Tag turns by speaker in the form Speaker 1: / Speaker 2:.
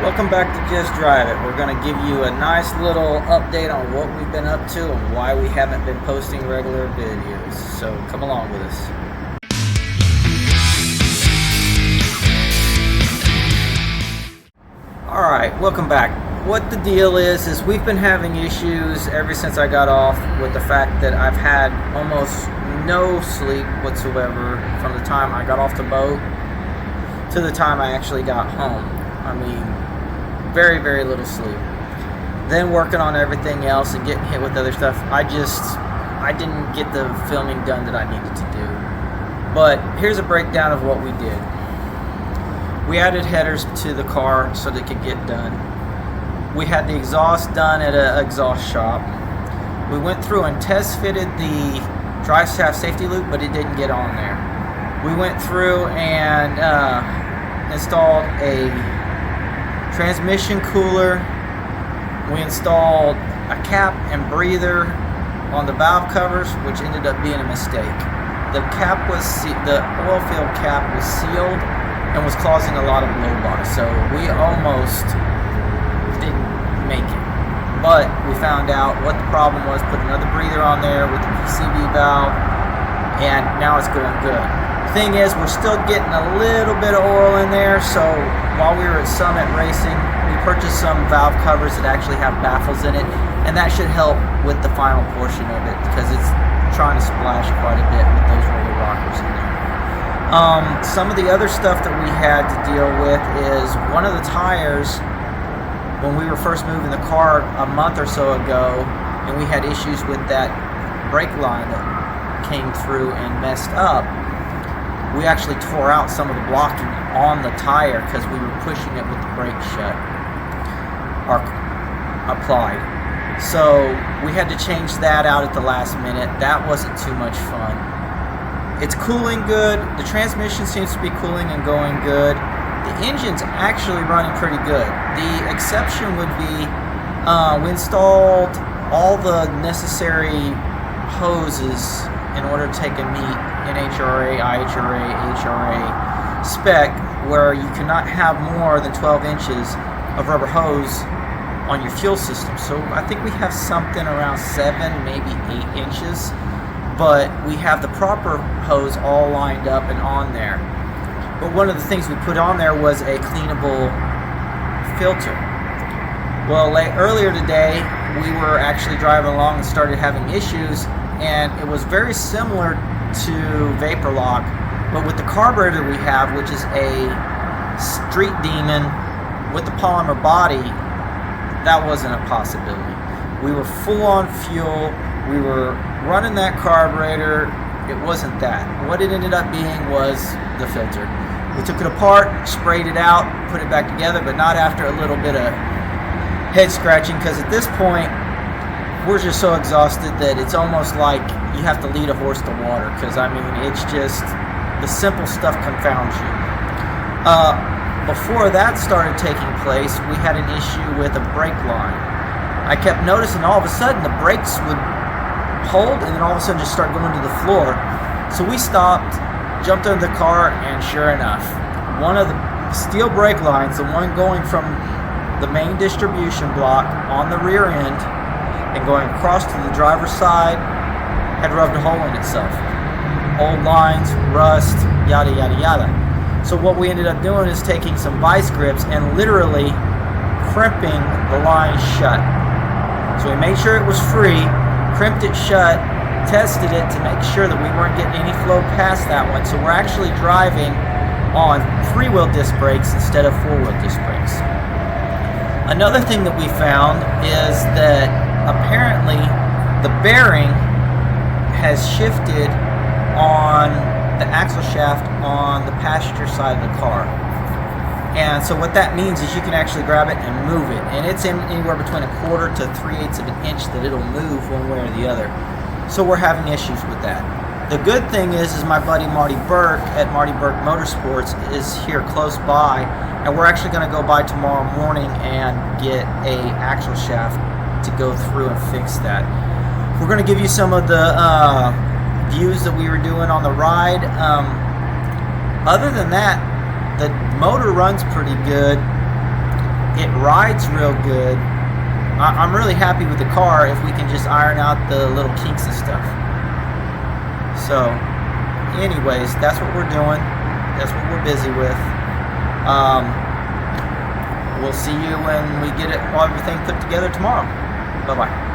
Speaker 1: Welcome back to Just Drive It. We're going to give you a nice little update on what we've been up to and why we haven't been posting regular videos. So come along with us. Alright, welcome back. What the deal is we've been having issues ever since I got off with the fact that I've had almost no sleep whatsoever from the time I got off the boat to the time I actually got home. I mean, very, very little sleep. Then working on everything else and getting hit with other stuff, I didn't get the filming done that I needed to do. But here's a breakdown of what we did. We added headers to the car so they could get done. We had the exhaust done at an exhaust shop. We went through and test fitted the drive shaft safety loop, but it didn't get on there. We went through and installed a transmission cooler. We installed a cap and breather on the valve covers, which ended up being a mistake. The oil filled cap was sealed and was causing a lot of blow bar, so we almost didn't make it. But we found out what the problem was, put another breather on there with the PCV valve, and now it's going good. Thing is, we're still getting a little bit of oil in there, so while we were at Summit Racing, we purchased some valve covers that actually have baffles in it, and that should help with the final portion of it because it's trying to splash quite a bit with those roller rockers in there. Some of the other stuff that we had to deal with is one of the tires, when we were first moving the car a month or so ago, and we had issues with that brake line that came through and messed up. We actually tore out some of the blocking on the tire because we were pushing it with the brake shut or applied. So we had to change that out at the last minute. That wasn't too much fun. It's cooling good. The transmission seems to be cooling and going good. The engine's actually running pretty good. The exception would be we installed all the necessary hoses in order to take a neat NHRA, IHRA, HRA spec where you cannot have more than 12 inches of rubber hose on your fuel system. So I think we have something around 7, maybe 8 inches, but we have the proper hose all lined up and on there. But one of the things we put on there was a cleanable filter. Well, earlier today, we were actually driving along and started having issues, and it was very similar to vapor lock, but with the carburetor we have, which is a Street Demon with the polymer body, that wasn't a possibility. We were full on fuel, we were running that carburetor, it wasn't that. What it ended up being was the filter. We took it apart, sprayed it out, put it back together, but not after a little bit of head scratching, because at this point we're just so exhausted that it's almost like you have to lead a horse to water, because I mean, it's just the simple stuff confounds you. Before that started taking place, we had an issue with a brake line. I kept noticing all of a sudden the brakes would hold and then all of a sudden just start going to the floor. So we stopped, jumped into the car, and sure enough, one of the steel brake lines, the one going from the main distribution block on the rear end and going across to the driver's side, had rubbed a hole in itself. Old lines, rust, yada yada yada. So what we ended up doing is taking some vice grips and literally crimping the line shut. So we made sure it was free, crimped it shut, tested it to make sure that we weren't getting any flow past that one. So we're actually driving on 3-wheel disc brakes instead of 4-wheel disc brakes. Another thing that we found is that apparently the bearing has shifted on the axle shaft on the passenger side of the car. And so what that means is you can actually grab it and move it. And it's in anywhere between 1/4 to 3/8 of an inch that it'll move one way or the other. So we're having issues with that. The good thing is my buddy Marty Burke at Marty Burke Motorsports is here close by, and we're actually going to go by tomorrow morning and get a axle shaft to go through and fix that. We're going to give you some of the views that we were doing on the ride. Other than that, the motor runs pretty good. It rides real good. I'm really happy with the car if we can just iron out the little kinks and stuff. So, anyways, that's what we're doing. That's what we're busy with. We'll see you when we get everything put together tomorrow. Bye-bye.